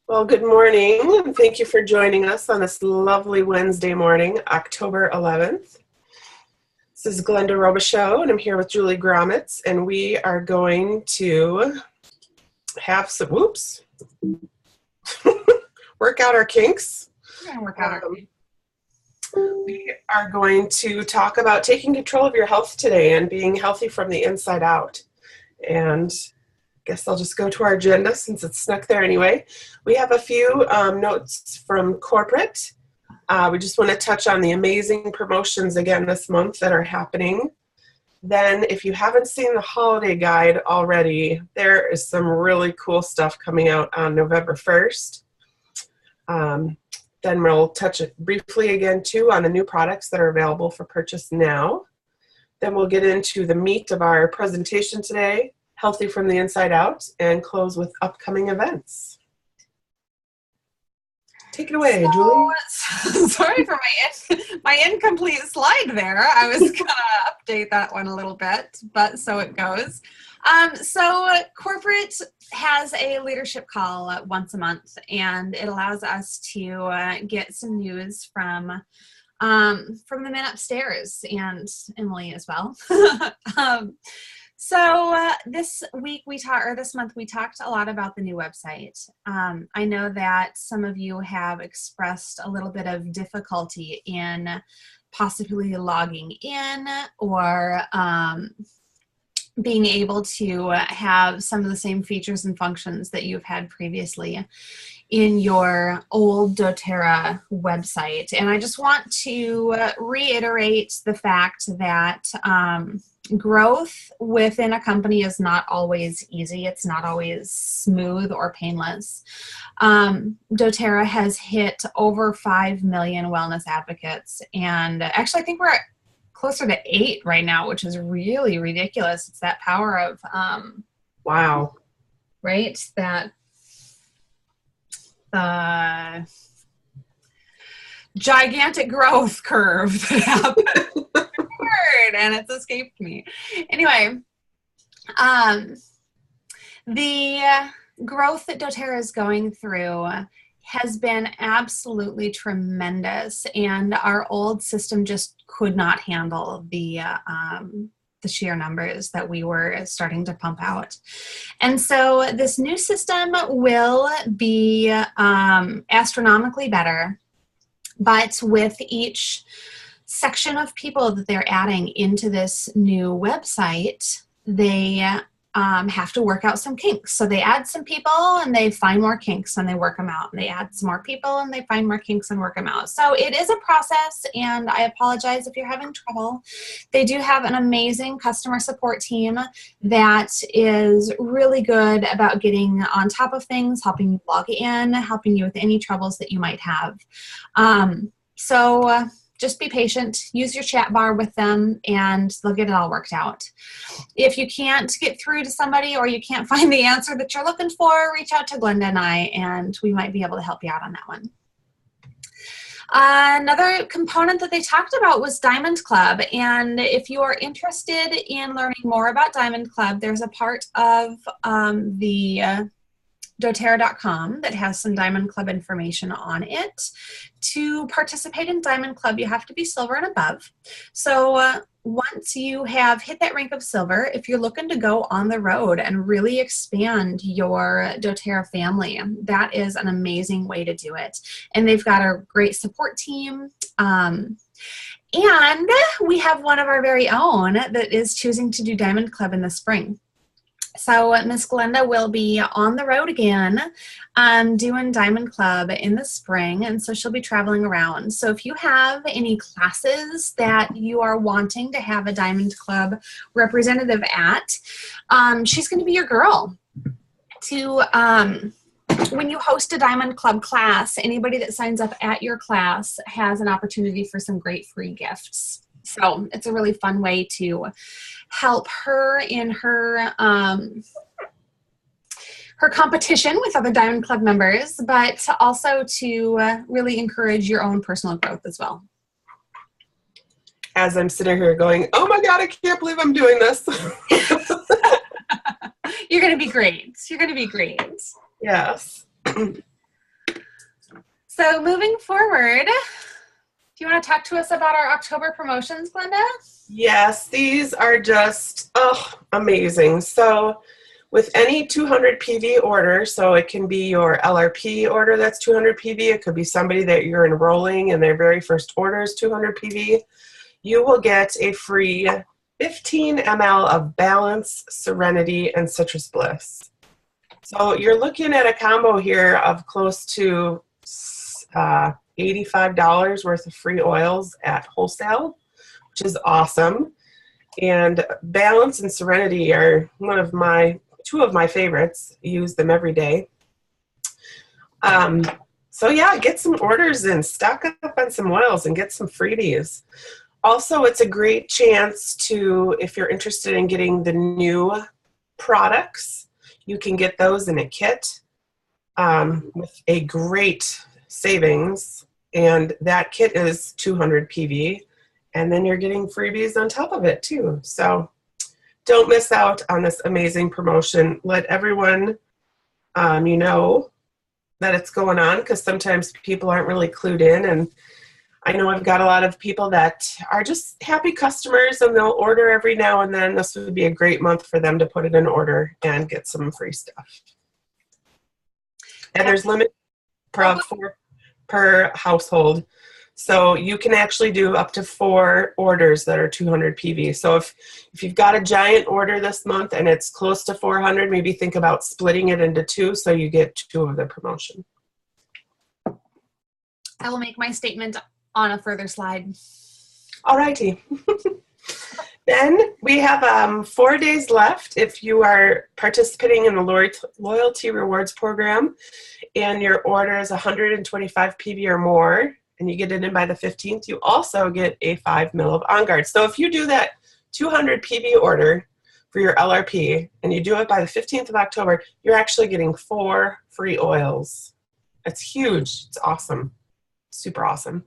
Well, good morning, and thank you for joining us on this lovely Wednesday morning, October 11th. This is Glenda Robichaux, and I'm here with Julie Gromitz, and we are going to have some, work out our kinks. We're gonna work out our kinks. We are going to talk about taking control of your health today and being healthy from the inside out. And I guess I'll just go to our agenda since it's snuck there anyway. We have a few notes from corporate. We just want to touch on the amazing promotions again this month that are happening. Then if you haven't seen the holiday guide already, there is some really cool stuff coming out on November 1st. Then we'll touch it briefly again too on the new products that are available for purchase now. Then we'll get into the meat of our presentation today, Healthy from the Inside Out, and close with upcoming events. Take it away, Julie. Sorry for my incomplete slide there. I was going to update that one a little bit, but so it goes. So corporate has a leadership call once a month, and it allows us to get some news from the men upstairs and Emily as well. So this month we talked a lot about the new website. I know that some of you have expressed a little bit of difficulty in possibly logging in or being able to have some of the same features and functions that you've had previously in your old doTERRA website. And I just want to reiterate the fact that growth within a company is not always easy. It's not always smooth or painless. doTERRA has hit over 5 million wellness advocates. And actually, I think we're at closer to 8 right now, which is really ridiculous. It's that power of, wow. Right? That the gigantic growth curve that happened. And it's escaped me. Anyway, the growth that doTERRA is going through has been absolutely tremendous, and our old system just could not handle the sheer numbers that we were starting to pump out. And so this new system will be astronomically better, but with each section of people that they're adding into this new website, they have to work out some kinks. So they add some people and they find more kinks and they work them out. And they add some more people and they find more kinks and work them out. So it is a process, and I apologize if you're having trouble. They do have an amazing customer support team that is really good about getting on top of things, helping you log in, helping you with any troubles that you might have. Just be patient, use your chat bar with them, and they'll get it all worked out. If you can't get through to somebody or you can't find the answer that you're looking for, reach out to Glenda and I, and we might be able to help you out on that one. Another component that they talked about was Diamond Club, and if you are interested in learning more about Diamond Club, there's a part of the doTERRA.com that has some Diamond Club information on it. To participate in Diamond Club, you have to be silver and above. So once you have hit that rank of silver, if you're looking to go on the road and really expand your doTERRA family, that is an amazing way to do it. And they've got a great support team. And we have one of our very own that is choosing to do Diamond Club in the spring. So Miss Glenda will be on the road again doing Diamond Club in the spring, and so she'll be traveling around. So if you have any classes that you are wanting to have a Diamond Club representative at, she's going to be your girl. When you host a Diamond Club class, anybody that signs up at your class has an opportunity for some great free gifts. So it's a really fun way to help her in her her competition with other Diamond Club members, but also to really encourage your own personal growth as well. As I'm sitting here going, oh my God, I can't believe I'm doing this. You're going to be great. You're going to be great. Yes. So moving forward, do you want to talk to us about our October promotions, Glenda? Yes, these are just, amazing. So with any 200 PV order, so it can be your LRP order that's 200 PV, it could be somebody that you're enrolling and their very first order is 200 PV, you will get a free 15 ml of Balance, Serenity, and Citrus Bliss. So you're looking at a combo here of close to $85 worth of free oils at wholesale, which is awesome. And Balance and Serenity are two of my favorites. I use them every day. So yeah, get some orders in, stock up on some oils and get some freebies. Also, it's a great chance to, if you're interested in getting the new products, you can get those in a kit with a great savings. And that kit is 200 PV. And then you're getting freebies on top of it too. So don't miss out on this amazing promotion. Let everyone you know that it's going on, because sometimes people aren't really clued in. And I know I've got a lot of people that are just happy customers and they'll order every now and then. This would be a great month for them to put it in order and get some free stuff. And there's limit per household. So you can actually do up to 4 orders that are 200 PV. So if you've got a giant order this month and it's close to 400, maybe think about splitting it into 2 so you get 2 of the promotion. I will make my statement on a further slide. All righty. Then we have 4 days left if you are participating in the Loyalty Rewards program and your order is 125 PV or more, and you get it in by the 15th, you also get a 5 ml of On Guard. So if you do that 200 PV order for your LRP and you do it by the 15th of October, you're actually getting 4 free oils. It's huge. It's awesome. Super awesome.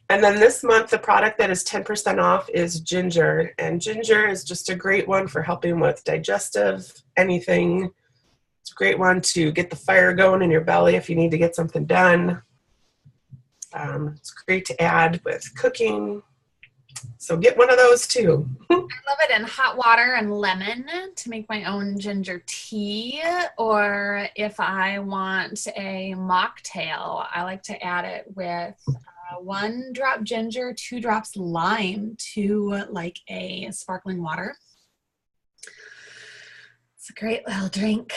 And then this month, the product that is 10% off is ginger. And ginger is just a great one for helping with digestive, anything. It's a great one to get the fire going in your belly if you need to get something done. It's great to add with cooking. So get one of those too. I love it in hot water and lemon to make my own ginger tea. Or if I want a mocktail, I like to add it with 1 drop ginger, 2 drops lime to like a sparkling water. It's a great little drink.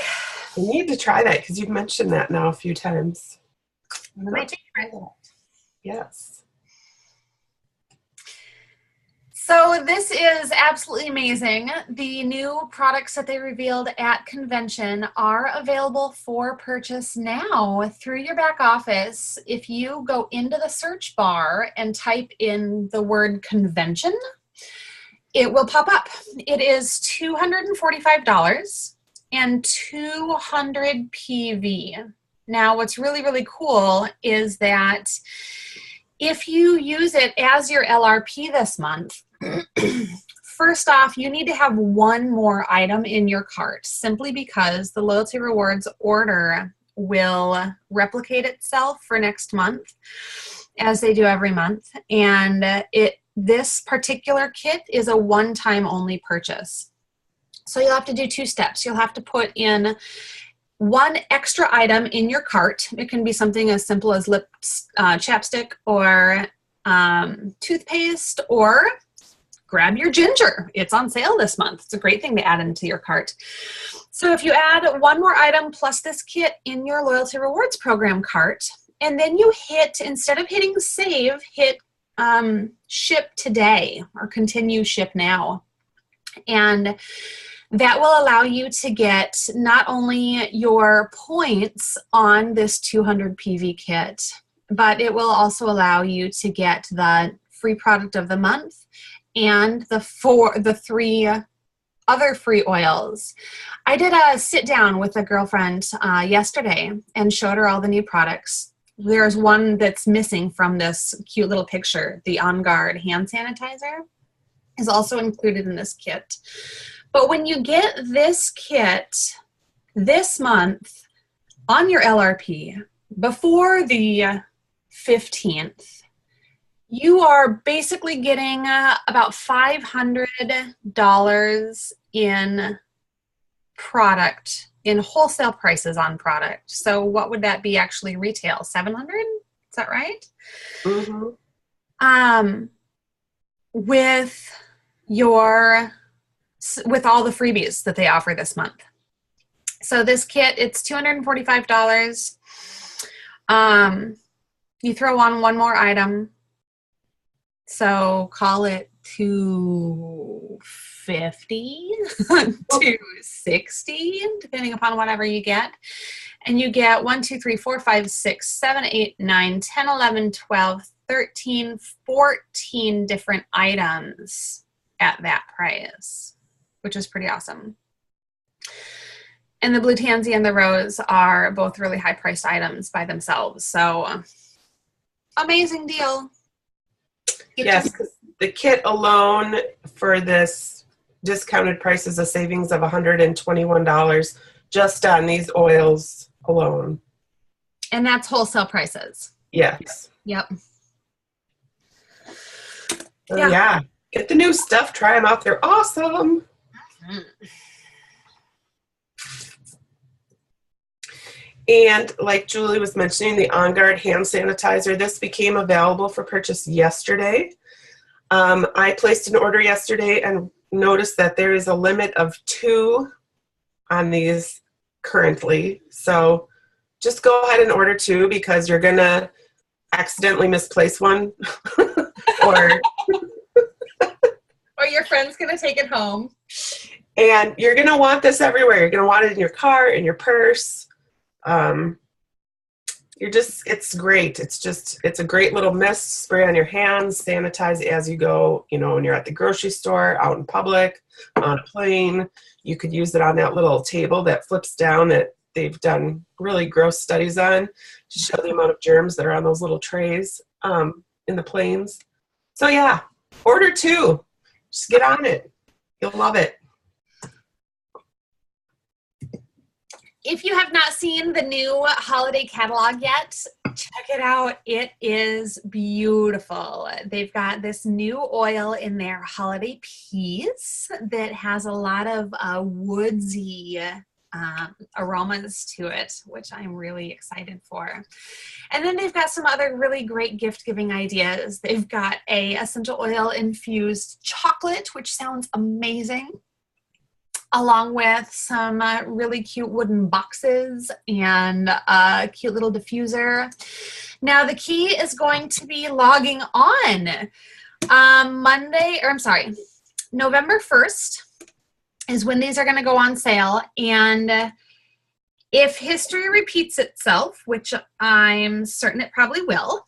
You need to try that because you've mentioned that now a few times. My favorite. Yes. So this is absolutely amazing. The new products that they revealed at convention are available for purchase now through your back office. If you go into the search bar and type in the word convention, it will pop up. It is $245 and 200 PV. Now, what's really, really cool is that if you use it as your LRP this month, first off, you need to have 1 more item in your cart simply because the Loyalty Rewards order will replicate itself for next month as they do every month. And this particular kit is a one-time only purchase. So you'll have to do 2 steps. You'll have to put in 1 extra item in your cart. It can be something as simple as lip chapstick or toothpaste, or grab your ginger. It's on sale this month. It's a great thing to add into your cart. So if you add 1 more item plus this kit in your Loyalty Rewards program cart, and then you hit, instead of hitting save, hit ship today or continue ship now. And that will allow you to get not only your points on this 200 PV kit, but it will also allow you to get the free product of the month and the 3 other free oils. I did a sit down with a girlfriend yesterday and showed her all the new products. There's one that's missing from this cute little picture. The On Guard hand sanitizer is also included in this kit. But when you get this kit this month on your LRP, before the 15th, you are basically getting about $500 in product, in wholesale prices on product. So what would that be actually retail? 700? Is that right? Mm-hmm. With all the freebies that they offer this month. So this kit, it's $245. You throw on one more item. So call it $250, $260, depending upon whatever you get. And you get 1, 2, 3, 4, 5, 6, 7, 8, 9, 10, 11, 12, 13, 14 different items at that price, which is pretty awesome. And the Blue Tansy and the Rose are both really high priced items by themselves. So amazing deal. Yes, because the kit alone for this discounted price is a savings of $121 just on these oils alone. And that's wholesale prices. Yes. Yep. Yeah. Get the new stuff. Try them out. They're awesome. Mm-hmm. And like Julie was mentioning, the On Guard hand sanitizer, this became available for purchase yesterday. I placed an order yesterday and noticed that there is a limit of 2 on these currently. So just go ahead and order 2 because you're going to accidentally misplace one. or your friend's going to take it home. And you're going to want this everywhere. You're going to want it in your car, in your purse. It's great. It's a great little mist, spray on your hands, sanitize as you go, when you're at the grocery store, out in public, on a plane. You could use it on that little table that flips down that they've done really gross studies on to show the amount of germs that are on those little trays in the planes. So yeah, order 2. Just get on it. You'll love it. If you have not seen the new holiday catalog yet, check it out. It is beautiful. They've got this new oil in their holiday piece that has a lot of woodsy aromas to it, which I'm really excited for. And then they've got some other really great gift-giving ideas. They've got a essential oil infused chocolate, which sounds amazing, along with some really cute wooden boxes and a cute little diffuser. Now the key is going to be logging on November 1st is when these are going to go on sale. And if history repeats itself, which I'm certain it probably will,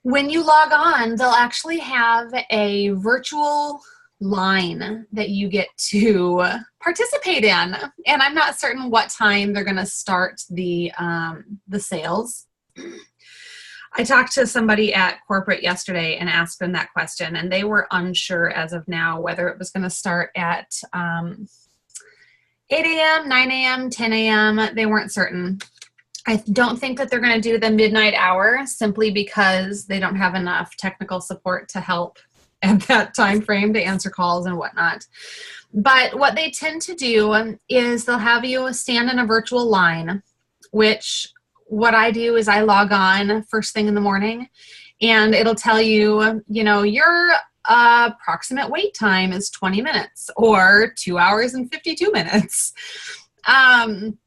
when you log on, they'll actually have a virtual line that you get to participate in. And I'm not certain what time they're going to start the sales. I talked to somebody at corporate yesterday and asked them that question, and they were unsure as of now whether it was going to start at 8 a.m., 9 a.m., 10 a.m. They weren't certain. I don't think that they're going to do the midnight hour simply because they don't have enough technical support to help at that time frame to answer calls and whatnot. But what they tend to do is they'll have you stand in a virtual line, which what I do is I log on first thing in the morning, and it'll tell you, your approximate wait time is 20 minutes or 2 hours and 52 minutes. And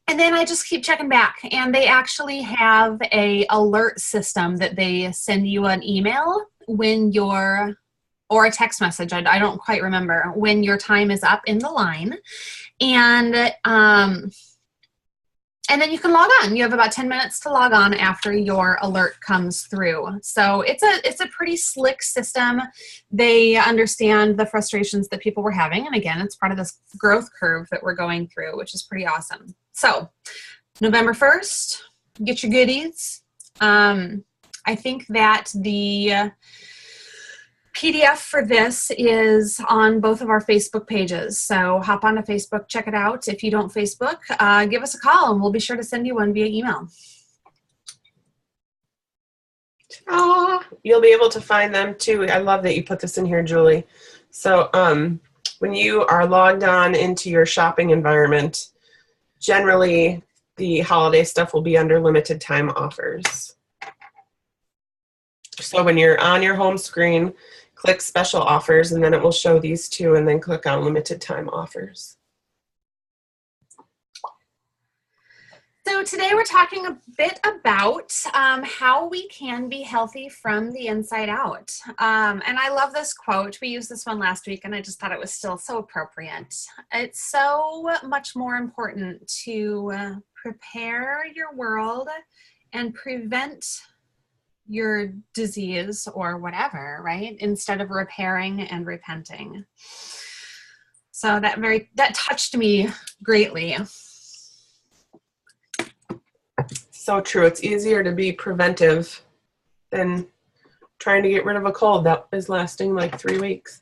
then I just keep checking back, and they actually have a alert system that they send you an email when or a text message, I don't quite remember, when your time is up in the line. And then you can log on. You have about 10 minutes to log on after your alert comes through. So it's a pretty slick system. They understand the frustrations that people were having. And again, it's part of this growth curve that we're going through, which is pretty awesome. So November 1st, get your goodies. I think that the PDF for this is on both of our Facebook pages. So hop onto Facebook, check it out. If you don't Facebook, give us a call and we'll be sure to send you one via email. You'll be able to find them too. I love that you put this in here, Julie. So when you are logged on into your shopping environment, generally the holiday stuff will be under limited time offers. So when you're on your home screen, click special offers, and then it will show these two, and then click on limited time offers. So today we're talking a bit about how we can be healthy from the inside out. And I love this quote. We used this one last week, and I just thought it was still so appropriate. It's so much more important to prepare your world and prevent your disease or whatever, right? Instead of repairing and repenting. So that touched me greatly. So true. It's easier to be preventive than trying to get rid of a cold that is lasting like 3 weeks.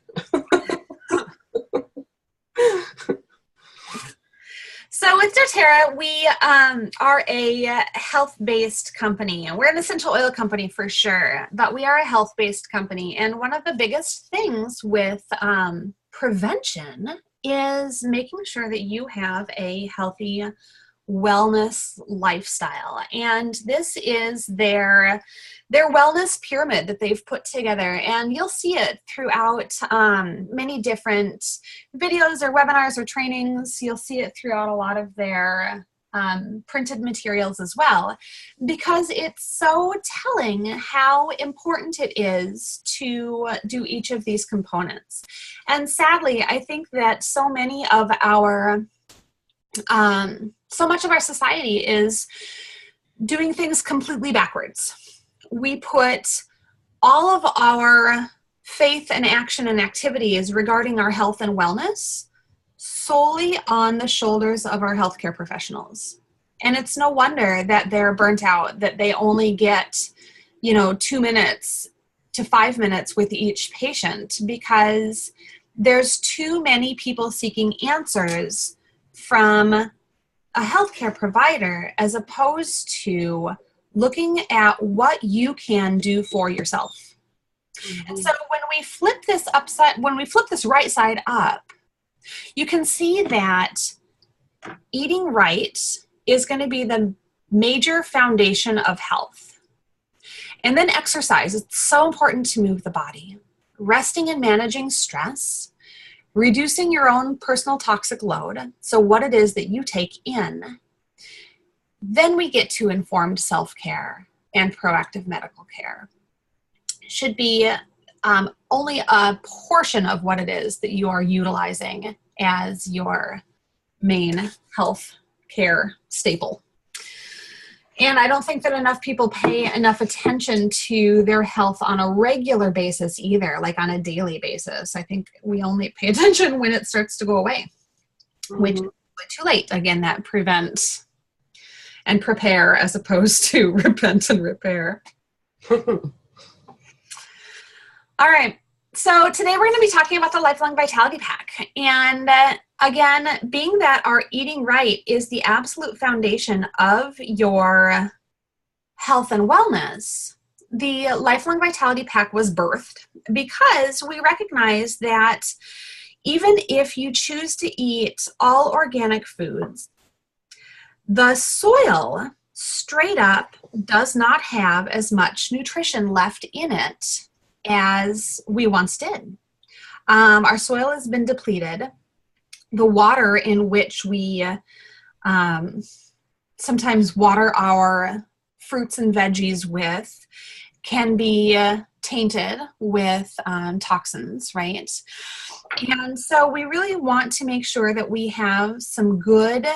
So with doTERRA, we are a health-based company. We're an essential oil company for sure, but we are a health-based company. And one of the biggest things with prevention is making sure that you have a healthy wellness lifestyle. And this is their wellness pyramid that they've put together. And you'll see it throughout many different videos or webinars or trainings. You'll see it throughout a lot of their printed materials as well, because it's so telling how important it is to do each of these components. And sadly, I think that so many of our so much of our society is doing things completely backwards. We put all of our faith and action and activities regarding our health and wellness solely on the shoulders of our healthcare professionals. And it's no wonder that they're burnt out, that they only get, 2 minutes to 5 minutes with each patient, because there's too many people seeking answers from a healthcare provider as opposed to looking at what you can do for yourself. Mm-hmm. And so when we flip this right side up, you can see that eating right is going to be the major foundation of health. And then exercise. It's so important to move the body. Resting and managing stress. Reducing your own personal toxic load, so what it is that you take in. Then we get to informed self-care and proactive medical care. Should be only a portion of what it is that you are utilizing as your main health care staple. And I don't think that enough people pay enough attention to their health on a regular basis either, like on a daily basis. I think we only pay attention when it starts to go away, which is too late. Again, that prevent and prepare as opposed to repent and repair. All right. So today we're going to be talking about the Lifelong Vitality Pack. And again, being that our eating right is the absolute foundation of your health and wellness, the Lifelong Vitality Pack was birthed because we recognize that even if you choose to eat all organic foods, the soil straight up does not have as much nutrition left in it as we once did. Our soil has been depleted. The water in which we sometimes water our fruits and veggies with can be tainted with toxins, right? And so we really want to make sure that we have some good,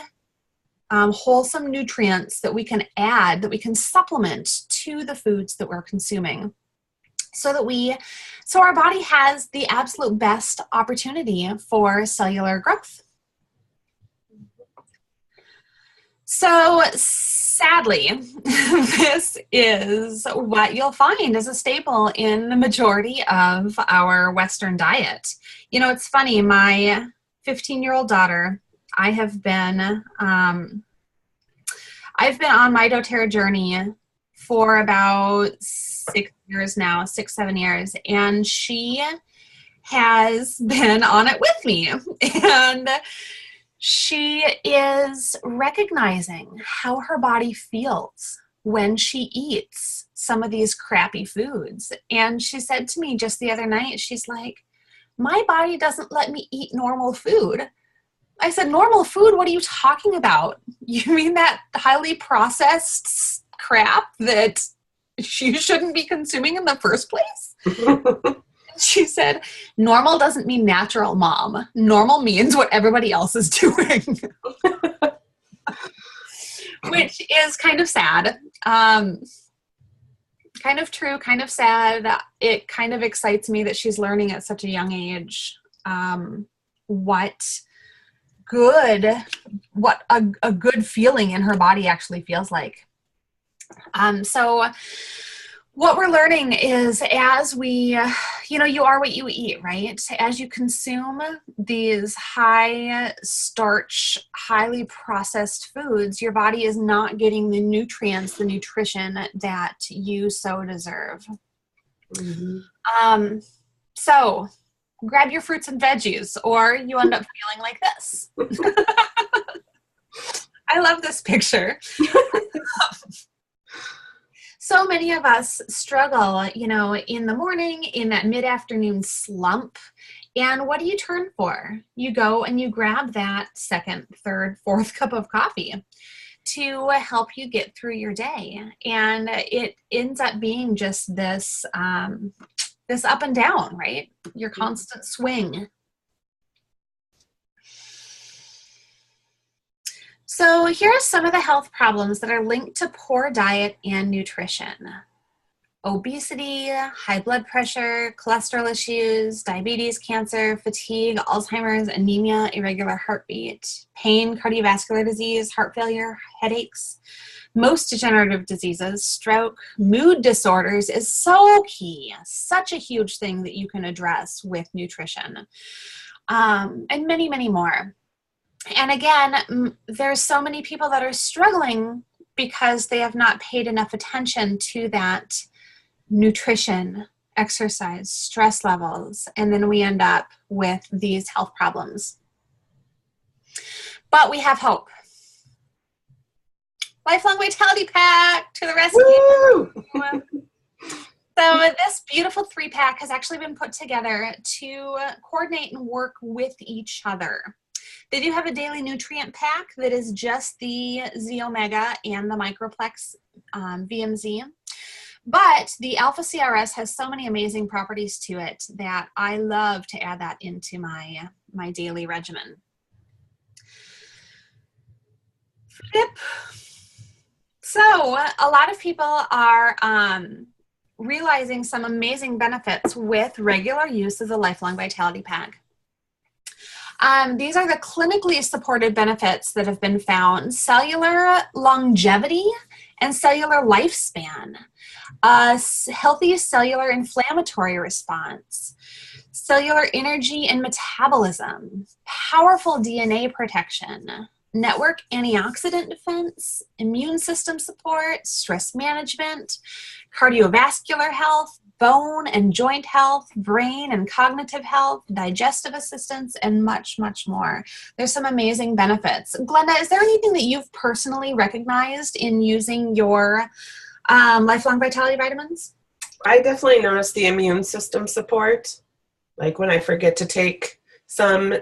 wholesome nutrients that we can add, that we can supplement to the foods that we're consuming, so our body has the absolute best opportunity for cellular growth. So sadly, this is what you'll find as a staple in the majority of our Western diet. It's funny, my 15-year-old daughter, I've been on my doTERRA journey for about 6 years now, 6, 7 years. And she has been on it with me. And she is recognizing how her body feels when she eats some of these crappy foods. And she said to me just the other night, she's like, my body doesn't let me eat normal food. I said, normal food? What are you talking about? You mean that highly processed crap that you shouldn't be consuming in the first place? She said, normal doesn't mean natural, Mom. Normal means what everybody else is doing. Which is kind of sad. Kind of true, kind of sad. It kind of excites me that she's learning at such a young age what a good feeling in her body actually feels like. So what we're learning is as we, you are what you eat, right? As you consume these high starch, highly processed foods, your body is not getting the nutrients, the nutrition that you so deserve. Mm-hmm. So grab your fruits and veggies, or you end up feeling like this. I love this picture. So many of us struggle, in the morning, in that mid-afternoon slump. And what do you turn for? You go and you grab that second, third, fourth cup of coffee to help you get through your day. And it ends up being just this, this up and down, right? Your constant swing. So here are some of the health problems that are linked to poor diet and nutrition. Obesity, high blood pressure, cholesterol issues, diabetes, cancer, fatigue, Alzheimer's, anemia, irregular heartbeat, pain, cardiovascular disease, heart failure, headaches, most degenerative diseases, stroke, mood disorders is so key, such a huge thing that you can address with nutrition, and many, many more. And again, there's so many people that are struggling because they have not paid enough attention to that nutrition, exercise, stress levels, and then we end up with these health problems. But we have hope. Lifelong Vitality Pack to the rescue. So this beautiful 3-pack has actually been put together to coordinate and work with each other. They do have a daily nutrient pack that is just the Z Omega and the Microplex VMZ. But the Alpha CRS has so many amazing properties to it that I love to add that into my daily regimen. Yep. So a lot of people are realizing some amazing benefits with regular use of the Lifelong Vitality Pack. These are the clinically supported benefits that have been found: cellular longevity and cellular lifespan, healthy cellular inflammatory response, cellular energy and metabolism, powerful DNA protection, network antioxidant defense, immune system support, stress management, cardiovascular health, bone and joint health, brain and cognitive health, digestive assistance, and much, much more. There's some amazing benefits. Glenda, is there anything that you've personally recognized in using your Lifelong Vitality vitamins? I definitely noticed the immune system support. Like when I forget to take some,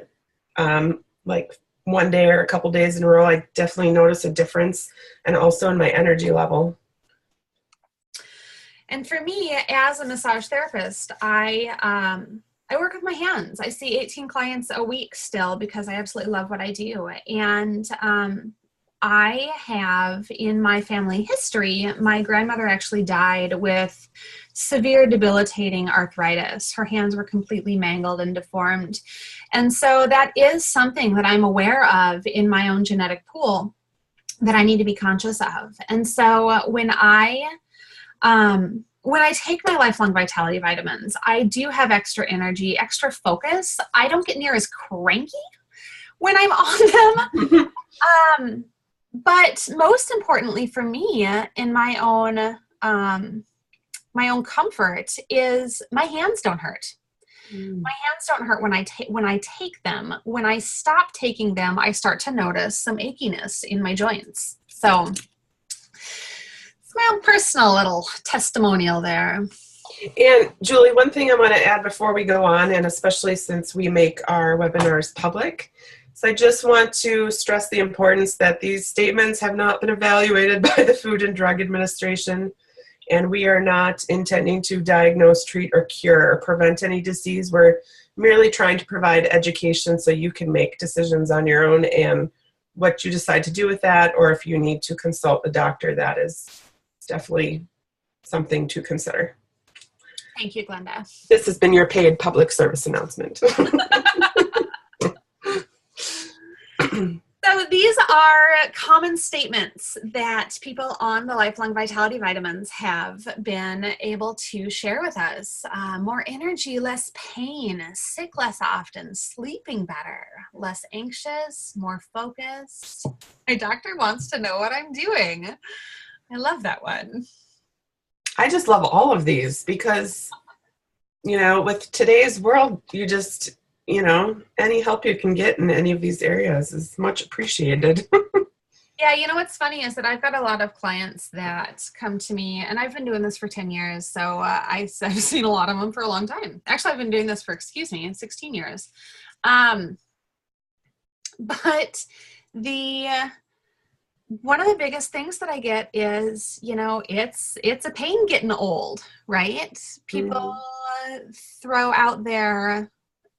like one day or a couple days in a row, I definitely notice a difference, and also in my energy level. And for me, as a massage therapist, I work with my hands. I see 18 clients a week still because I absolutely love what I do. And I have, in my family history, my grandmother actually died with severe debilitating arthritis. Her hands were completely mangled and deformed. And so that is something that I'm aware of in my own genetic pool that I need to be conscious of. And so when I take my Lifelong Vitality vitamins, I do have extra energy, extra focus. I don't get near as cranky when I'm on them. But most importantly for me, in my own my own comfort is my hands don't hurt. My hands don't hurt when I take them. When I stop taking them, I start to notice some achiness in my joints. So it's my own personal little testimonial there. And Julie, one thing I want to add before we go on, and especially since we make our webinars public, so I just want to stress the importance that these statements have not been evaluated by the Food and Drug Administration, and we are not intending to diagnose, treat, or cure, or prevent any disease. We're merely trying to provide education so you can make decisions on your own, and what you decide to do with that, or if you need to consult a doctor, that is definitely something to consider. Thank you, Glenda. This has been your paid public service announcement. So these are common statements that people on the Lifelong Vitality Vitamins have been able to share with us. More energy, less pain, sick less often, sleeping better, less anxious, more focused. My doctor wants to know what I'm doing. I love that one. I just love all of these because, with today's world, you just, any help you can get in any of these areas is much appreciated. Yeah, what's funny is that I've got a lot of clients that come to me, and I've been doing this for 10 years, so I've seen a lot of them for a long time. Actually, I've been doing this for, 16 years. But one of the biggest things that I get is, it's a pain getting old, right? People throw out there,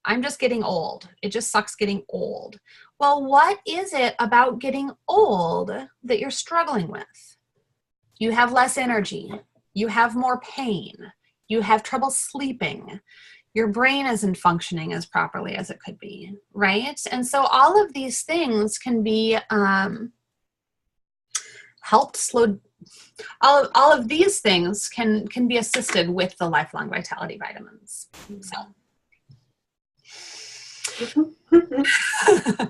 I'm just getting old. It just sucks getting old. Well, what is it about getting old that you're struggling with? You have less energy. You have more pain. You have trouble sleeping. Your brain isn't functioning as properly as it could be, right? And so all of these things can be helped slow. All of these things can be assisted with the Lifelong Vitality Vitamins. So. I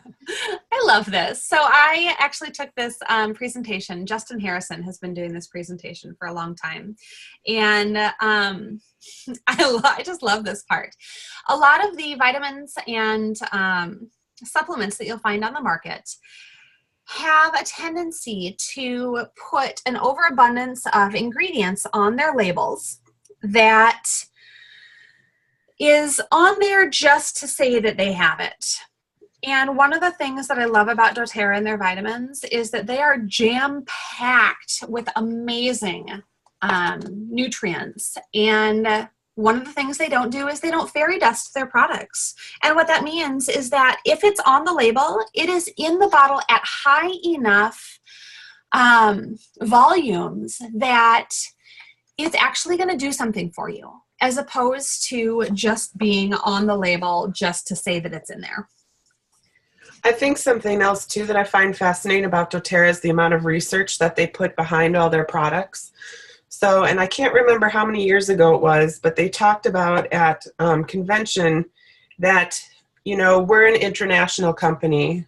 love this. So I actually took this presentation. Justin Harrison has been doing this presentation for a long time. And I just love this part. A lot of the vitamins and supplements that you'll find on the market have a tendency to put an overabundance of ingredients on their labels that is on there just to say that they have it. And one of the things that I love about doTERRA and their vitamins is that they are jam-packed with amazing nutrients. And one of the things they don't do is they don't fairy dust their products. And what that means is that if it's on the label, it is in the bottle at high enough volumes that it's actually going to do something for you, as opposed to just being on the label just to say that it's in there. I think something else too that I find fascinating about doTERRA is the amount of research that they put behind all their products. So, and I can't remember how many years ago it was, but they talked about at convention that, we're an international company,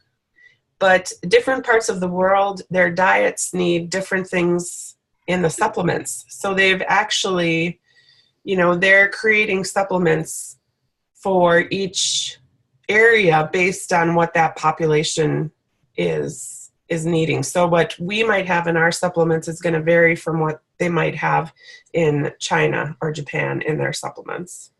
but different parts of the world, their diets need different things in the supplements. So they've actually, they're creating supplements for each area based on what that population is needing. So what we might have in our supplements is going to vary from what they might have in China or Japan in their supplements.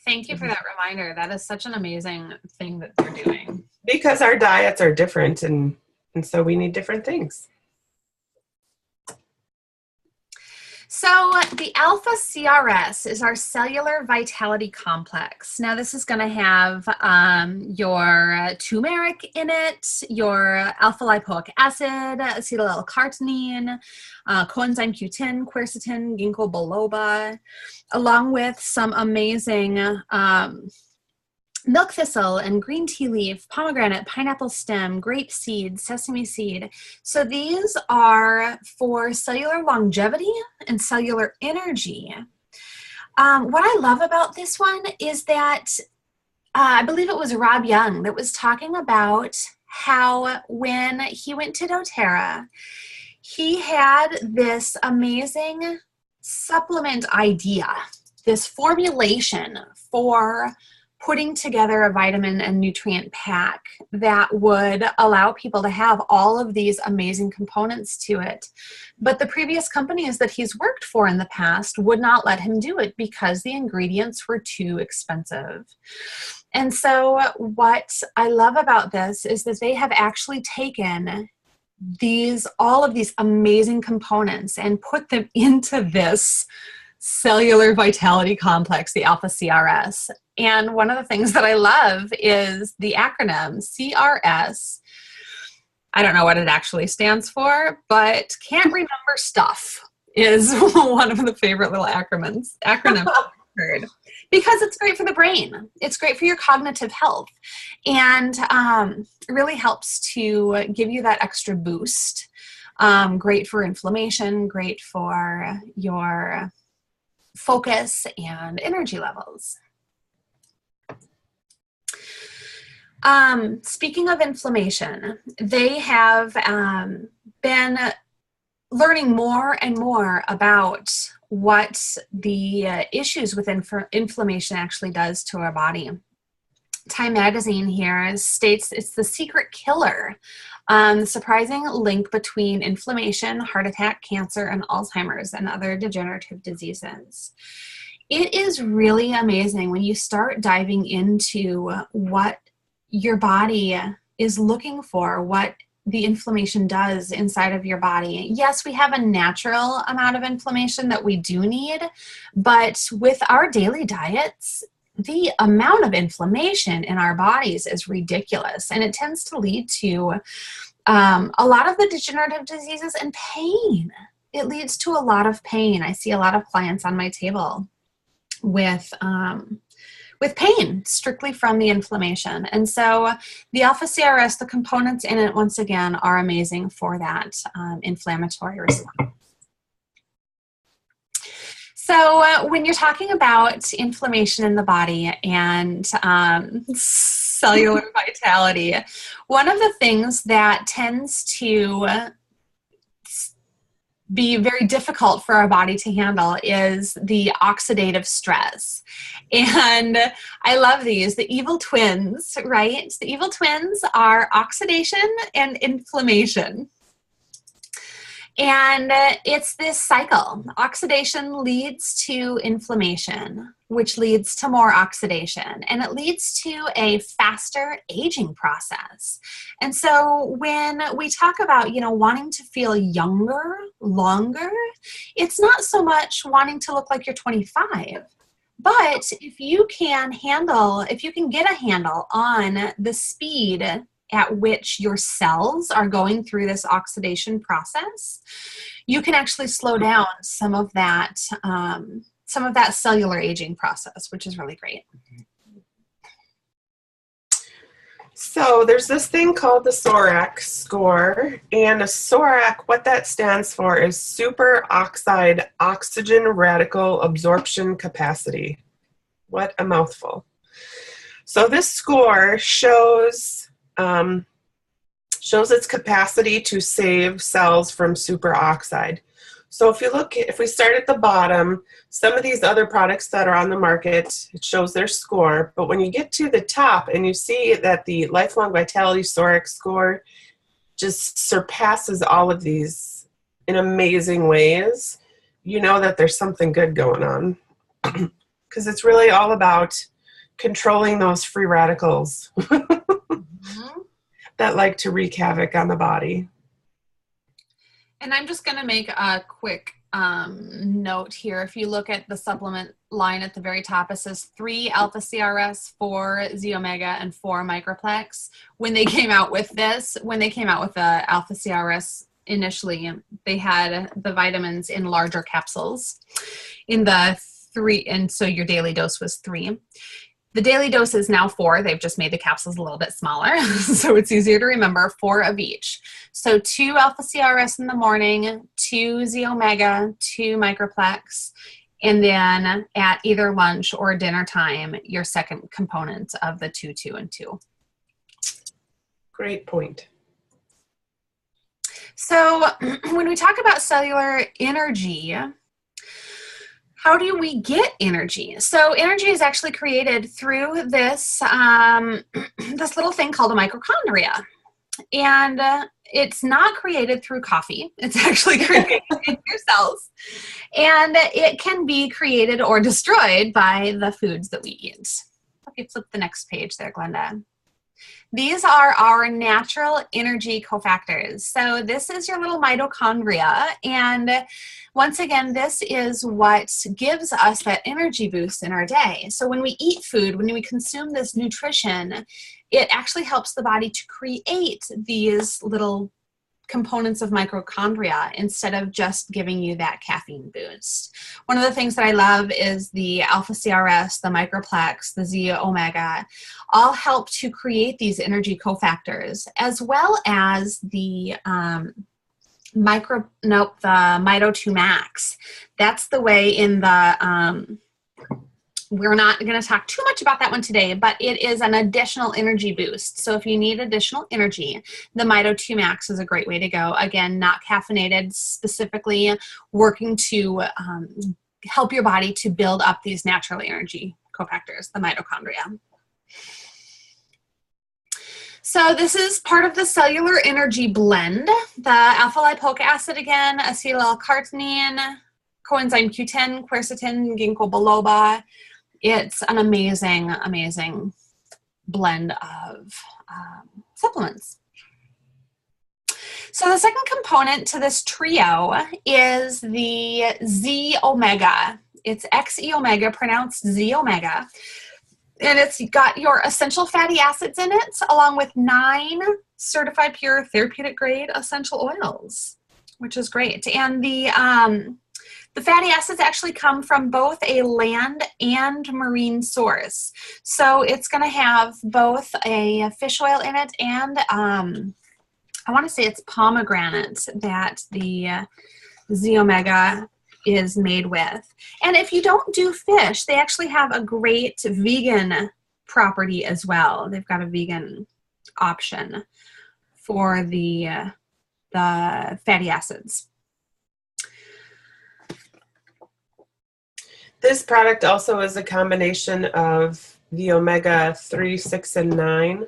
Thank you for that reminder. That is such an amazing thing that they're doing. Because our diets are different, and so we need different things. So the Alpha CRS is our cellular vitality complex. Now this is going to have your turmeric in it, your alpha lipoic acid, acetyl L-carnitine, coenzyme Q10, quercetin, ginkgo biloba, along with some amazing milk thistle and green tea leaf, pomegranate, pineapple stem, grape seed, sesame seed. So these are for cellular longevity and cellular energy. What I love about this one is that I believe it was Rob Young that was talking about how when he went to doTERRA, he had this amazing supplement idea, this formulation for putting together a vitamin and nutrient pack that would allow people to have all of these amazing components to it. But the previous companies that he's worked for in the past would not let him do it because the ingredients were too expensive. And so what I love about this is that they have actually taken all of these amazing components and put them into this cellular vitality complex, the alpha CRS. And one of the things that I love is the acronym CRS. I don't know what it actually stands for, but can't remember stuff is one of the favorite little acronyms I've heard, because it's great for the brain. It's great for your cognitive health, and really helps to give you that extra boost. Great for inflammation, great for your focus and energy levels. Speaking of inflammation, they have been learning more and more about what the issues with inflammation actually does to our body. Time magazine here states it's the secret killer. The surprising link between inflammation, heart attack, cancer, and Alzheimer's and other degenerative diseases. It is really amazing when you start diving into what your body is looking for, what the inflammation does inside of your body. Yes, we have a natural amount of inflammation that we do need, but with our daily diets, the amount of inflammation in our bodies is ridiculous, and it tends to lead to a lot of the degenerative diseases and pain. It leads to a lot of pain. I see a lot of clients on my table with pain strictly from the inflammation. And so the alpha CRS, the components in it, once again, are amazing for that inflammatory response. So when you're talking about inflammation in the body and cellular vitality, one of the things that tends to be very difficult for our body to handle is the oxidative stress. And I love these, the evil twins, right? The evil twins are oxidation and inflammation. And it's this cycle. Oxidation leads to inflammation, which leads to more oxidation, and it leads to a faster aging process. And so when we talk about, wanting to feel younger, longer, it's not so much wanting to look like you're 25. But if you can get a handle on the speed at which your cells are going through this oxidation process, you can actually slow down some of that cellular aging process, which is really great. So there's this thing called the SORAC score, and a SORAC, what that stands for is superoxide oxygen radical absorption capacity. What a mouthful. So this score shows its capacity to save cells from superoxide. So if we start at the bottom, some of these other products that are on the market, it shows their score, but when you get to the top and you see that the Lifelong Vitality SORAC score just surpasses all of these in amazing ways, you know that there's something good going on. Because it's really all about controlling those free radicals that like to wreak havoc on the body. And I'm just going to make a quick note here. If you look at the supplement line at the very top, it says 3 alpha CRS, 4 Z omega, and 4 microplex. When they came out with the alpha CRS initially, they had the vitamins in larger capsules in the 3, and so your daily dose was 3. The daily dose is now 4. They've just made the capsules a little bit smaller, so it's easier to remember, 4 of each. So 2 alpha CRS in the morning, 2 Z omega, 2 microplex, and then at either lunch or dinner time, your second component of the 2, 2, and 2. Great point. So when we talk about cellular energy, How do we get energy? So energy is actually created through this, this little thing called a mitochondria. And it's not created through coffee. It's actually created in your cells. And it can be created or destroyed by the foods that we eat. If you flip the next page there, Glenda. These are our natural energy cofactors. So this is your little mitochondria. And once again, this is what gives us that energy boost in our day. So when we eat food, when we consume this nutrition, it actually helps the body to create these little components of mitochondria instead of just giving you that caffeine boost. One of the things that I love is the alpha CRS, the microplex, the Z omega, all help to create these energy cofactors, as well as the Mito2 Max. That's the way in the we're not going to talk too much about that one today, but it is an additional energy boost. So if you need additional energy, the Mito2 Max is a great way to go. Again, not caffeinated, specifically working to help your body to build up these natural energy cofactors, the mitochondria. So this is part of the cellular energy blend. The alpha lipoic acid again, acetyl-L-carnitine, coenzyme Q10, quercetin, ginkgo biloba. It's an amazing, amazing blend of supplements. So the second component to this trio is the Z omega. It's XE omega, pronounced Z omega. And it's got your essential fatty acids in it, along with 9 certified pure therapeutic grade essential oils, which is great. And the fatty acids actually come from both a land and marine source. So it's going to have both a fish oil in it and I want to say it's pomegranate that the Z omega is made with. And if you don't do fish, they actually have a great vegan property as well. They've got a vegan option for the fatty acids. This product also is a combination of the omega-3, 6, and 9.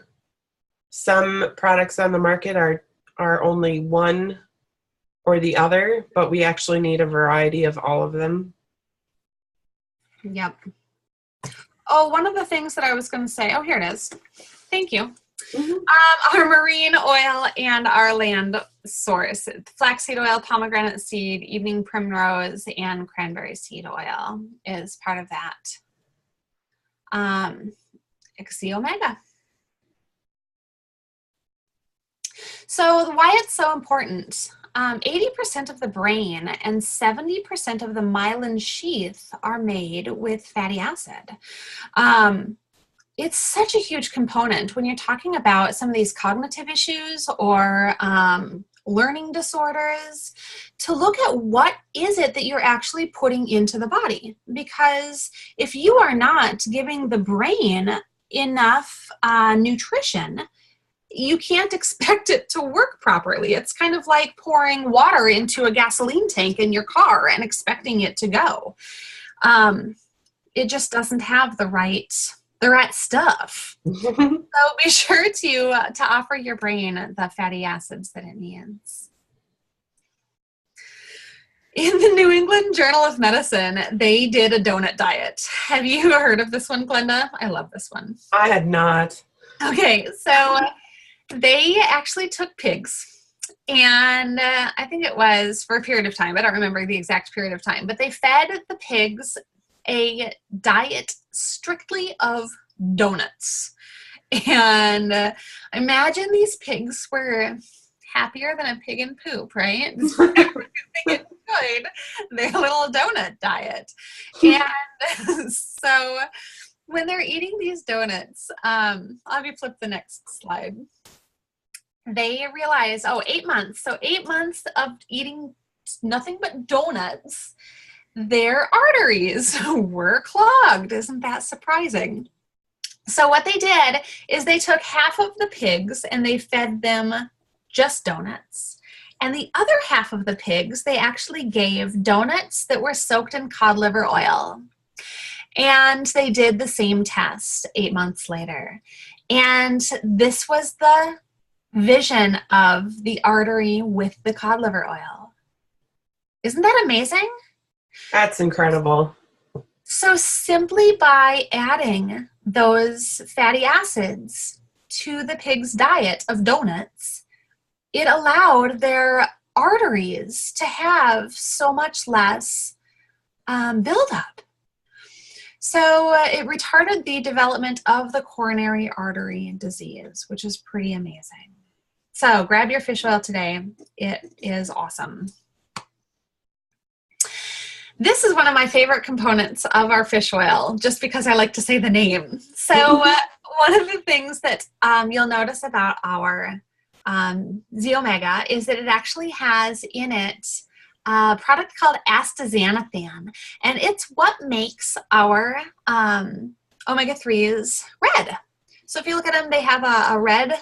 Some products on the market are only one or the other, but we actually need a variety of all of them. Yep. Oh, one of the things that I was going to say, oh, here it is. Thank you. Mm-hmm. Our marine oil and our land source, flaxseed oil, pomegranate seed, evening primrose, and cranberry seed oil is part of that. XE omega. So why it's so important. 80% of the brain and 70% of the myelin sheath are made with fatty acid. It's such a huge component when you're talking about some of these cognitive issues or learning disorders, to look at what is it that you're actually putting into the body. Because if you are not giving the brain enough nutrition, you can't expect it to work properly. It's kind of like pouring water into a gasoline tank in your car and expecting it to go. It just doesn't have the right stuff. So be sure to offer your brain the fatty acids that it needs. In the New England Journal of Medicine, they did a donut diet. Have you heard of this one, Glenda? I love this one. I had not. Okay, so they actually took pigs, and I think it was for a period of time. I don't remember the exact period of time, but they fed the pigs a diet strictly of donuts. And imagine these pigs were happier than a pig in poop, right? They enjoyed their little donut diet. And so when they're eating these donuts, I'll have you flip the next slide. They realize, 8 months. So 8 months of eating nothing but donuts, their arteries were clogged. Isn't that surprising? So what they did is they took half of the pigs and they fed them just donuts. And the other half of the pigs, they actually gave donuts that were soaked in cod liver oil. And they did the same test 8 months later. And this was the vision of the artery with the cod liver oil. Isn't that amazing? That's incredible. So simply by adding those fatty acids to the pig's diet of donuts, it allowed their arteries to have so much less buildup. So it retarded the development of the coronary artery disease, which is pretty amazing. So grab your fish oil today. It is awesome. This is one of my favorite components of our fish oil, just because I like to say the name. So one of the things that you'll notice about our Z-Omega is that it actually has in it a product called astaxanthin, and it's what makes our omega-3s red. So if you look at them, they have a red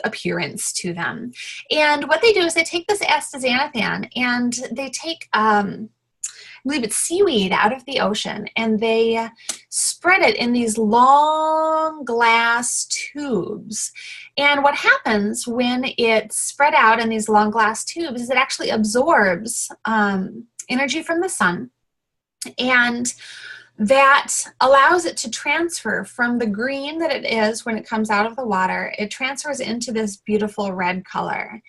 appearance to them. And what they do is they take this astaxanthin and they take I believe it's seaweed out of the ocean, and they spread it in these long glass tubes. And what happens when it's spread out in these long glass tubes is it actually absorbs energy from the sun, and that allows it to transfer from the green that it is when it comes out of the water. It transfers into this beautiful red color.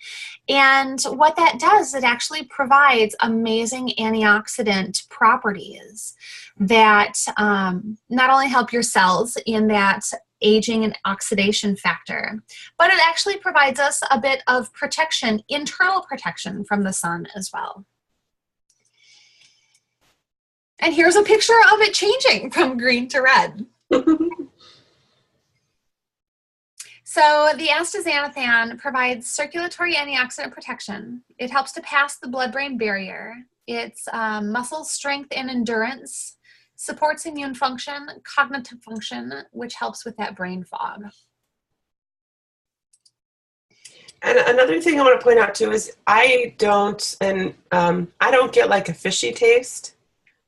And what that does, it actually provides amazing antioxidant properties that not only help your cells in that aging and oxidation factor, but it actually provides us a bit of protection, internal protection from the sun as well. And here's a picture of it changing from green to red. So the astaxanthin provides circulatory antioxidant protection. It helps to pass the blood-brain barrier. It's muscle strength and endurance, supports immune function, cognitive function, which helps with that brain fog. And another thing I want to point out too is I don't get like a fishy taste.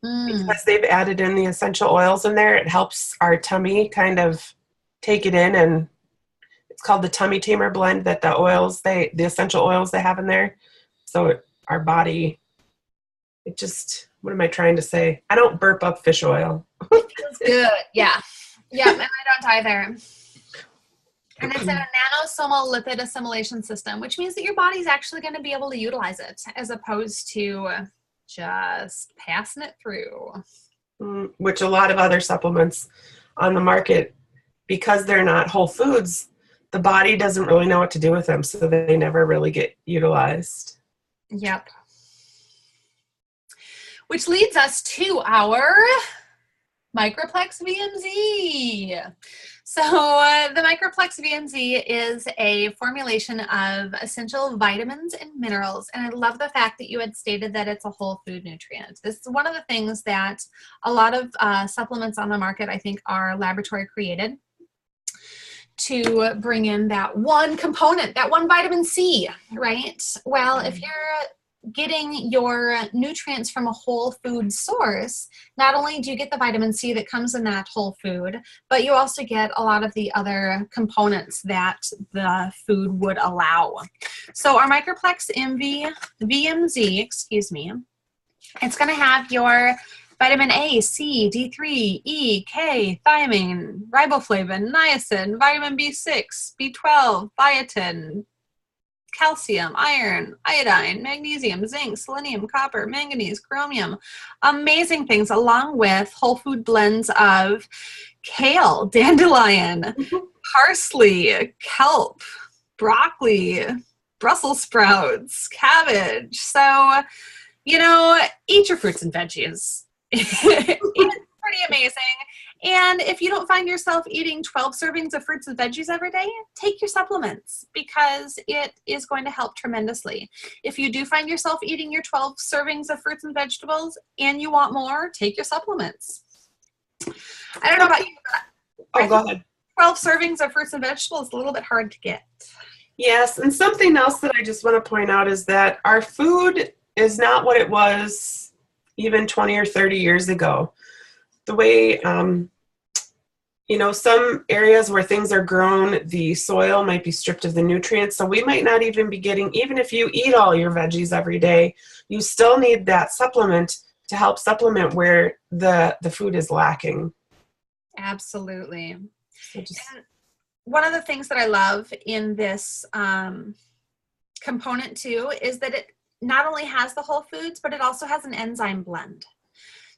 Because they've added in the essential oils in there. It helps our tummy kind of take it in, and it's called the tummy tamer blend, that the essential oils they have in there. So our body, it just, what am I trying to say? I don't burp up fish oil. It feels good. Yeah. Yeah, and I don't either. And it's in a nanosomal lipid assimilation system, which means that your body's actually going to be able to utilize it as opposed to just passing it through. Which a lot of other supplements on the market, because they're not whole foods, the body doesn't really know what to do with them, so they never really get utilized. Yep. Which leads us to our Microplex VMZ. So the Microplex VMZ is a formulation of essential vitamins and minerals, and I love the fact that you had stated that it's a whole food nutrient. This is one of the things that a lot of supplements on the market, I think, are laboratory created to bring in that one component, that one vitamin C, right? Well, if you're getting your nutrients from a whole food source, not only do you get the vitamin C that comes in that whole food, but you also get a lot of the other components that the food would allow. So our Microplex VMZ, it's going to have your vitamin A, C, D3, E, K, thiamine, riboflavin, niacin, vitamin B6, B12, biotin, calcium, iron, iodine, magnesium, zinc, selenium, copper, manganese, chromium. Amazing things, along with whole food blends of kale, dandelion, parsley, kelp, broccoli, Brussels sprouts, cabbage. So, you know, eat your fruits and veggies. It's pretty amazing. And if you don't find yourself eating 12 servings of fruits and veggies every day, take your supplements, because it is going to help tremendously. If you do find yourself eating your 12 servings of fruits and vegetables and you want more, take your supplements. I don't know about you, but go ahead. 12 servings of fruits and vegetables is a little bit hard to get. Yes, and something else that I just want to point out is that our food is not what it was even 20 or 30 years ago. The way, some areas where things are grown, the soil might be stripped of the nutrients. So we might not even be getting, even if you eat all your veggies every day, you still need that supplement to help supplement where the food is lacking. Absolutely. So just, And one of the things that I love in this component too is that it not only has the whole foods, but it also has an enzyme blend.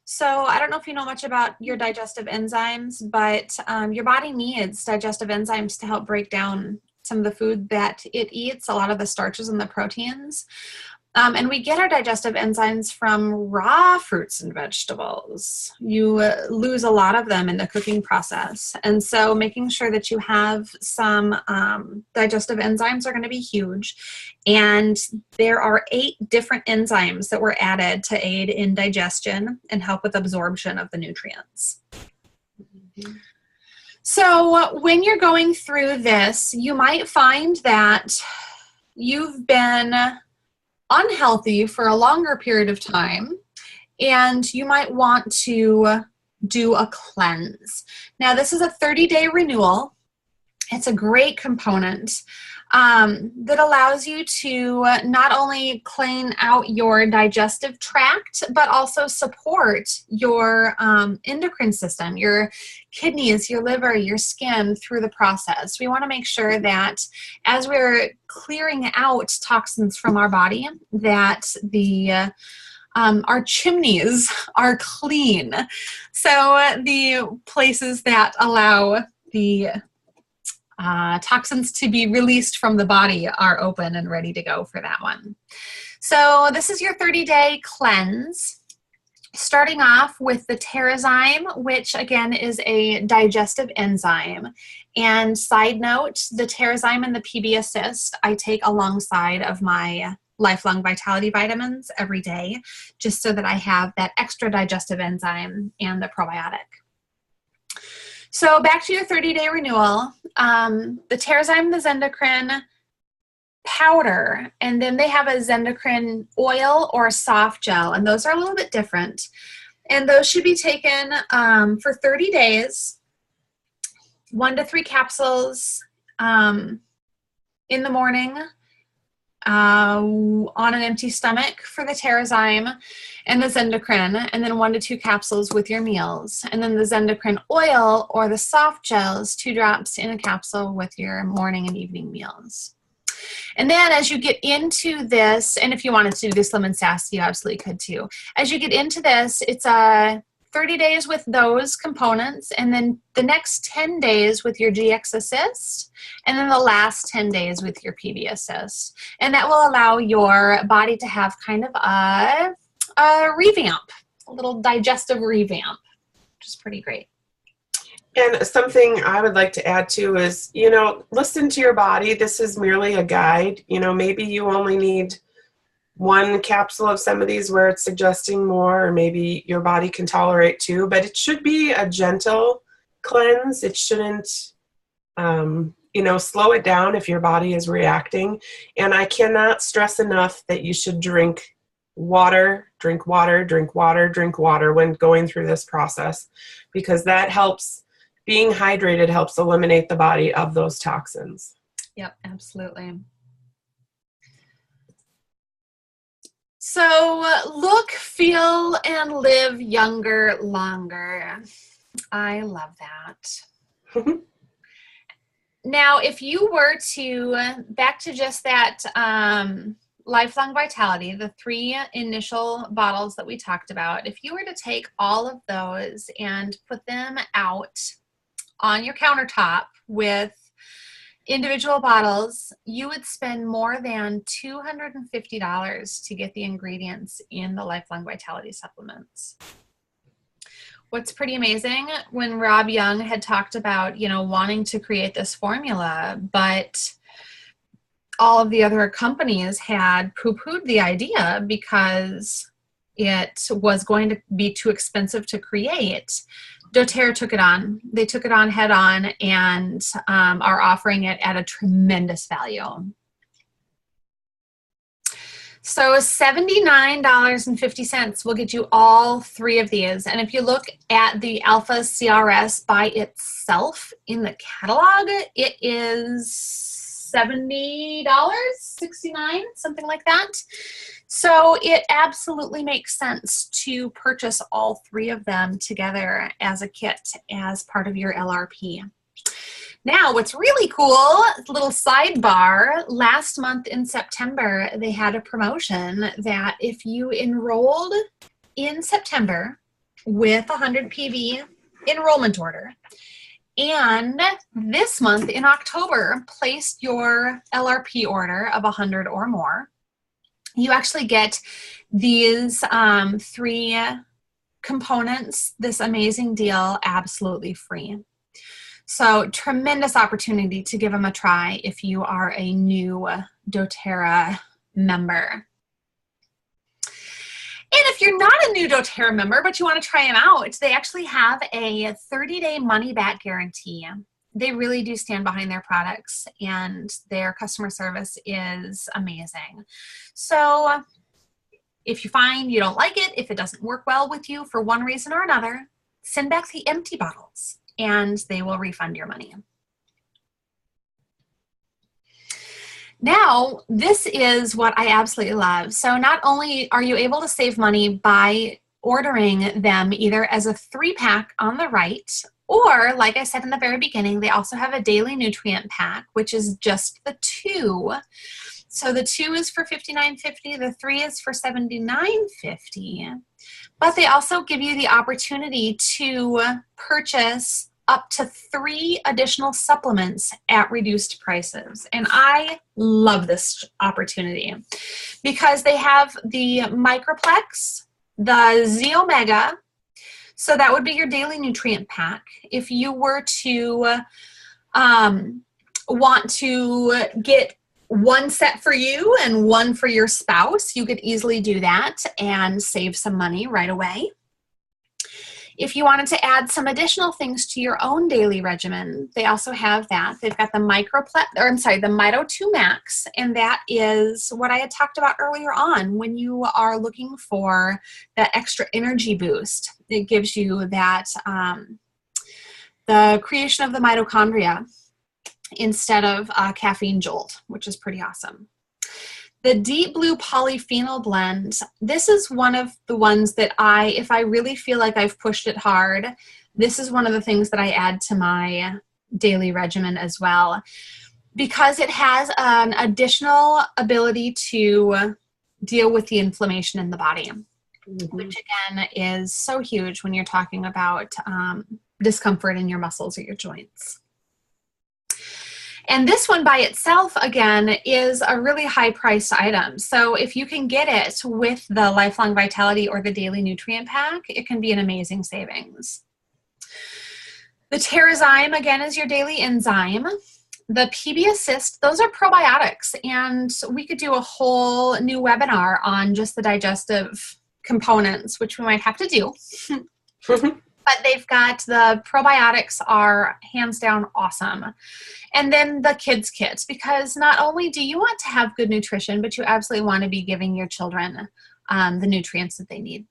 So I don't know if you know much about your digestive enzymes, but your body needs digestive enzymes to help break down some of the food that it eats, a lot of the starches and the proteins. And we get our digestive enzymes from raw fruits and vegetables. You lose a lot of them in the cooking process. And so making sure that you have some digestive enzymes are going to be huge. And there are 8 different enzymes that were added to aid in digestion and help with absorption of the nutrients. So when you're going through this, you might find that you've been unhealthy for a longer period of time, and you might want to do a cleanse. Now, this is a 30-day renewal. It's a great component that allows you to not only clean out your digestive tract, but also support your endocrine system, your kidneys, your liver, your skin through the process. We want to make sure that as we're clearing out toxins from our body, that our chimneys are clean. So the places that allow the toxins to be released from the body are open and ready to go for that one. So this is your 30-day cleanse, starting off with the TerraZyme, which again is a digestive enzyme. And side note, the TerraZyme and the PB Assist I take alongside of my Lifelong Vitality vitamins every day, just so that I have that extra digestive enzyme and the probiotic. So back to your 30-day renewal, the TerraZyme, the Zendocrine powder, and then they have a Zendocrine oil or soft gel, and those are a little bit different. And those should be taken for 30 days, 1 to 3 capsules in the morning on an empty stomach for the TerraZyme and the Zendocrine, and then 1 to 2 capsules with your meals. And then the Zendocrine oil or the soft gels, 2 drops in a capsule with your morning and evening meals. And then as you get into this, and if you wanted to do Slim and Sassy, you absolutely could too. As you get into this, it's 30 days with those components, and then the next 10 days with your GX Assist, and then the last 10 days with your PB Assist. And that will allow your body to have kind of a revamp, a little digestive revamp, which is pretty great. and something I would like to add too is, listen to your body. This is merely a guide. Maybe you only need 1 capsule of some of these where it's suggesting more, or maybe your body can tolerate 2, but it should be a gentle cleanse. It shouldn't, slow it down if your body is reacting. And I cannot stress enough that you should drink water, drink water, drink water, drink water when going through this process, because that helps. Being hydrated helps eliminate the body of those toxins. Yep, absolutely. So look, feel, and live younger, longer. I love that. Now, if you were to, back to just that Lifelong Vitality, the 3 initial bottles that we talked about, if you were to take all of those and put them out on your countertop with individual bottles, you would spend more than $250 to get the ingredients in the Lifelong Vitality supplements. What's pretty amazing, when Rob Young had talked about, wanting to create this formula, but all of the other companies had poo-pooed the idea because it was going to be too expensive to create. doTERRA took it on. They took it on head on and are offering it at a tremendous value. So $79.50 will get you all three of these. And if you look at the Alpha CRS by itself in the catalog, it is $70, $69, something like that. So it absolutely makes sense to purchase all three of them together as a kit as part of your LRP. Now, what's really cool, little sidebar, last month in September, they had a promotion that if you enrolled in September with 100 PV enrollment order, and this month in October placed your LRP order of 100 or more, you actually get these three components, this amazing deal, absolutely free. So tremendous opportunity to give them a try if you are a new doTERRA member. And if you're not a new doTERRA member, but you want to try them out, they actually have a 30-day money-back guarantee. They really do stand behind their products, and their customer service is amazing. So if you find you don't like it, if it doesn't work well with you for one reason or another, send back the empty bottles, and they will refund your money. Now, this is what I absolutely love. So not only are you able to save money by ordering them either as a 3-pack on the right, or like I said in the very beginning, they also have a daily nutrient pack, which is just the 2. So the 2 is for $59.50, the 3 is for $79.50. But they also give you the opportunity to purchase up to 3 additional supplements at reduced prices. And I love this opportunity because they have the Microplex, the Z Omega, so that would be your daily nutrient pack. If you were to want to get one set for you and one for your spouse, you could easily do that and save some money right away. If you wanted to add some additional things to your own daily regimen, they also have that. They've got the the Mito 2 Max, and that is what I had talked about earlier on when you are looking for that extra energy boost. It gives you that, the creation of the mitochondria instead of caffeine jolt, which is pretty awesome. The Deep Blue Polyphenol Blend, this is one of the ones that if I really feel like I've pushed it hard, this is one of the things that I add to my daily regimen as well, because it has an additional ability to deal with the inflammation in the body, which again is so huge when you're talking about discomfort in your muscles or your joints. And this one by itself, again, is a really high-priced item. So if you can get it with the Lifelong Vitality or the Daily Nutrient Pack, it can be an amazing savings. The TerraZyme, again, is your daily enzyme. The PB Assist, those are probiotics. And we could do a whole new webinar on just the digestive components, which we might have to do. But they've got the probiotics are hands down awesome. And then the kids kits, because not only do you want to have good nutrition, but you absolutely want to be giving your children the nutrients that they need.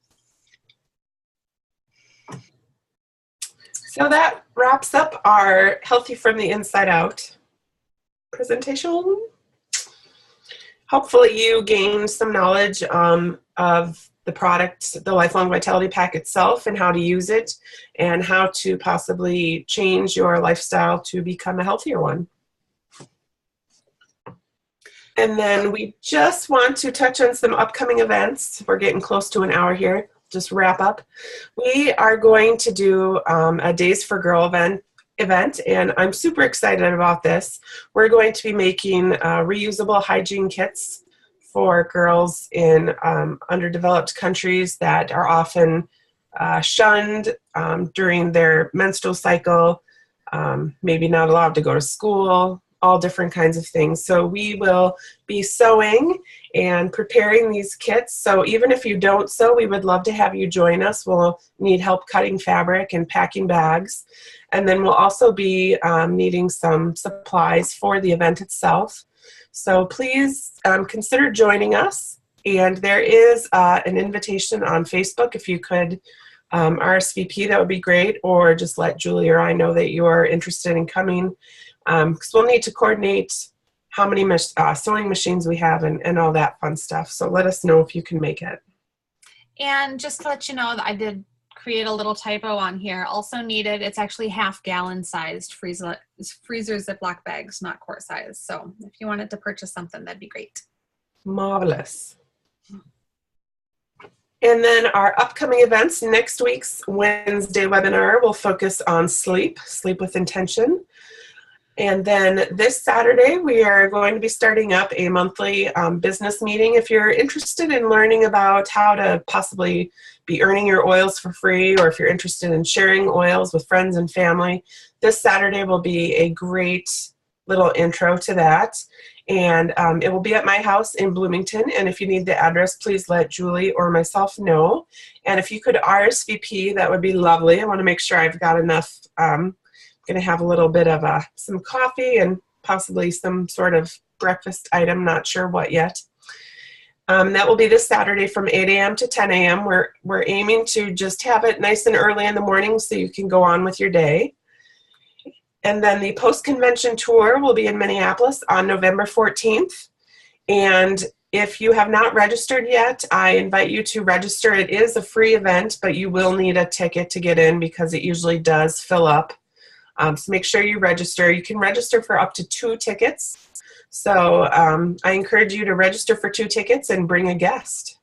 So that wraps up our Healthy from the Inside Out presentation. Hopefully you gained some knowledge of the product, the Lifelong Vitality Pack itself, and how to use it, and how to possibly change your lifestyle to become a healthier one. And then we just want to touch on some upcoming events. We're getting close to an hour here. Just wrap up. We are going to do a Days for Girl event, and I'm super excited about this. We're going to be making reusable hygiene kits for girls in underdeveloped countries that are often shunned during their menstrual cycle, maybe not allowed to go to school, all different kinds of things. So we will be sewing and preparing these kits. So even if you don't sew, we would love to have you join us. We'll need help cutting fabric and packing bags. And then we'll also be needing some supplies for the event itself. So please consider joining us. And there is an invitation on Facebook. If you could RSVP, that would be great, or just let Julie or I know that you are interested in coming, because we'll need to coordinate how many sewing machines we have and all that fun stuff. So let us know if you can make it. And just to let you know that I did create a little typo on here. Also needed, it's actually half-gallon sized freezer Ziploc bags, not quart size. So if you wanted to purchase something, that'd be great. Marvelous. And then our upcoming events, next week's Wednesday webinar will focus on sleep with intention. And then this Saturday, we are going to be starting up a monthly business meeting. If you're interested in learning about how to possibly be earning your oils for free, or if you're interested in sharing oils with friends and family, this Saturday will be a great little intro to that. And it will be at my house in Bloomington. And if you need the address, please let Julie or myself know. And if you could RSVP, that would be lovely. I want to make sure I've got enough. Going to have a little bit of some coffee and possibly some sort of breakfast item, not sure what yet. That will be this Saturday from 8 a.m. to 10 a.m. We're aiming to just have it nice and early in the morning so you can go on with your day. And then the post-convention tour will be in Minneapolis on November 14th. And if you have not registered yet, I invite you to register. It is a free event, but you will need a ticket to get in because it usually does fill up. So make sure you register. You can register for up to 2 tickets. So I encourage you to register for 2 tickets and bring a guest.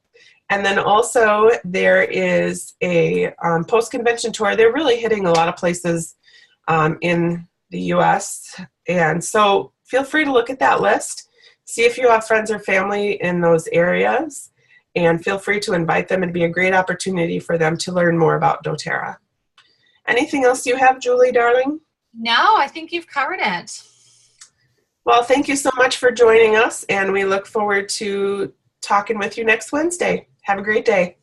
And then also there is a post-convention tour. They're really hitting a lot of places in the U.S. And so feel free to look at that list. See if you have friends or family in those areas. And feel free to invite them. It'd be a great opportunity for them to learn more about doTERRA. Anything else you have, Julie, darling? No, I think you've covered it. Well, thank you so much for joining us, and we look forward to talking with you next Wednesday. Have a great day.